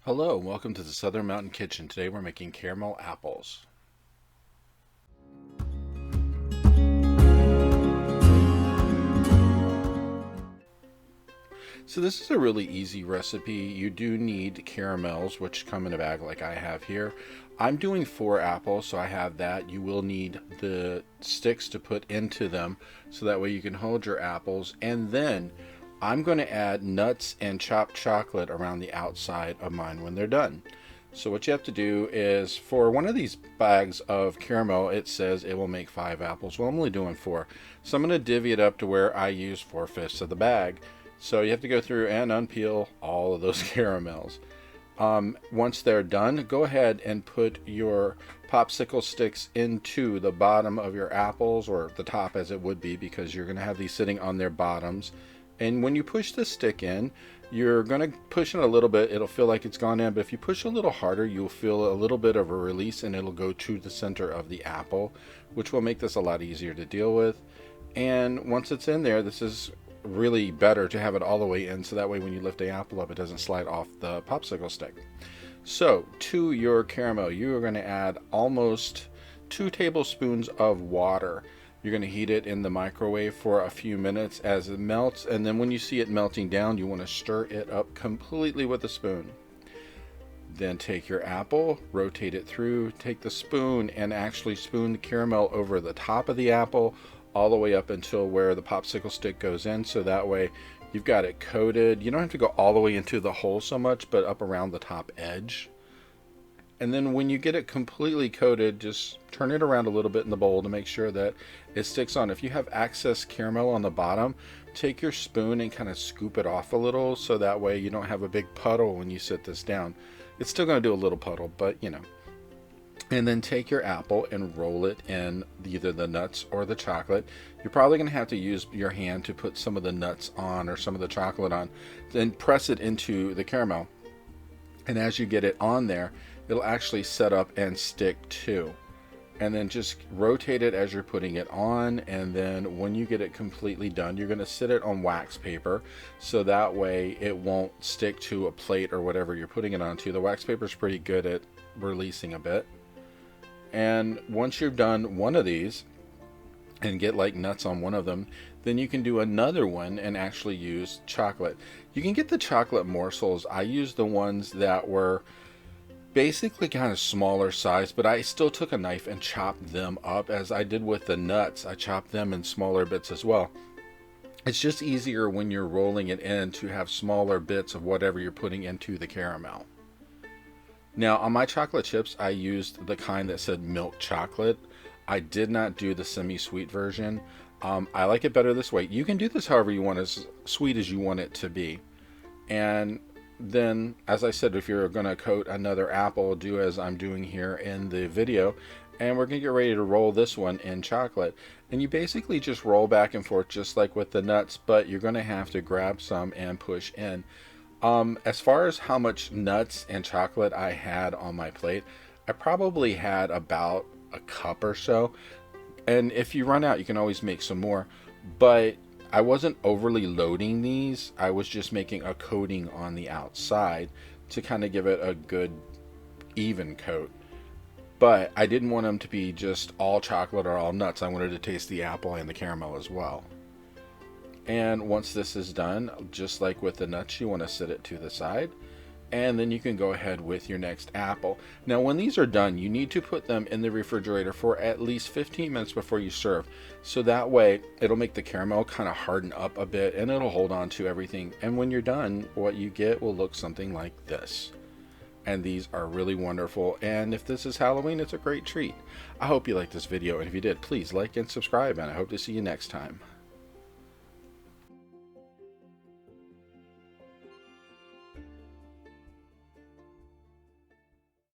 Hello, and welcome to the Southern Mountain Kitchen. Today we're making caramel apples. So this is a really easy recipe. You do need caramels, which come in a bag like I have here. I'm doing 4 apples, so I have that. You will need the sticks to put into them, so that way you can hold your apples. And then I'm going to add nuts and chopped chocolate around the outside of mine when they're done. So what you have to do is, for one of these bags of caramel, it says it will make 5 apples. Well, I'm only doing 4. So I'm going to divvy it up to where I use 4/5 of the bag. So you have to go through and unpeel all of those caramels. Once they're done, go ahead and put your popsicle sticks into the bottom of your apples, or the top as it would be, because you're going to have these sitting on their bottoms. And when you push the stick in, you're going to push it a little bit. It'll feel like it's gone in, but if you push a little harder, you'll feel a little bit of a release, and it'll go to the center of the apple, which will make this a lot easier to deal with. And once it's in there, this is really better to have it all the way in, so that way when you lift the apple up, it doesn't slide off the popsicle stick. So to your caramel, you are going to add almost 2 tablespoons of water. You're going to heat it in the microwave for a few minutes as it melts, and then when you see it melting down, you want to stir it up completely with a spoon. Then take your apple, rotate it through, take the spoon and actually spoon the caramel over the top of the apple all the way up until where the popsicle stick goes in, so that way you've got it coated. You don't have to go all the way into the hole so much, but up around the top edge. And then when you get it completely coated, just turn it around a little bit in the bowl to make sure that it sticks on. If you have excess caramel on the bottom, take your spoon and kind of scoop it off a little, so that way you don't have a big puddle when you sit this down. It's still going to do a little puddle, but you know. And then take your apple and roll it in either the nuts or the chocolate. You're probably going to have to use your hand to put some of the nuts on or some of the chocolate on. Then press it into the caramel. And as you get it on there, it'll actually set up and stick too. And then just rotate it as you're putting it on. And then when you get it completely done, you're going to sit it on wax paper, so that way it won't stick to a plate or whatever you're putting it onto. The wax paper is pretty good at releasing a bit. And once you've done one of these and get like nuts on one of them, then you can do another one and actually use chocolate. You can get the chocolate morsels. I used the ones that were basically kind of smaller size, but I still took a knife and chopped them up as I did with the nuts. I chopped them in smaller bits as well. It's just easier when you're rolling it in to have smaller bits of whatever you're putting into the caramel. Now on my chocolate chips, I used the kind that said milk chocolate. I did not do the semi-sweet version. I like it better this way. You can do this however you want, as sweet as you want it to be. And then, as I said, if you're going to coat another apple, do as I'm doing here in the video. And we're going to get ready to roll this one in chocolate. And you basically just roll back and forth just like with the nuts, but you're going to have to grab some and push in. As far as how much nuts and chocolate I had on my plate, I probably had about a cup or so. And if you run out, you can always make some more. But I wasn't overly loading these. I was just making a coating on the outside to kind of give it a good even coat. But I didn't want them to be just all chocolate or all nuts. I wanted to taste the apple and the caramel as well. And once this is done, just like with the nuts, you want to set it to the side. And then you can go ahead with your next apple. Now when these are done, you need to put them in the refrigerator for at least 15 minutes before you serve. So that way it'll make the caramel kind of harden up a bit, and it'll hold on to everything. And when you're done, what you get will look something like this. And these are really wonderful. And if this is Halloween, it's a great treat. I hope you liked this video. And if you did, please like and subscribe. And I hope to see you next time.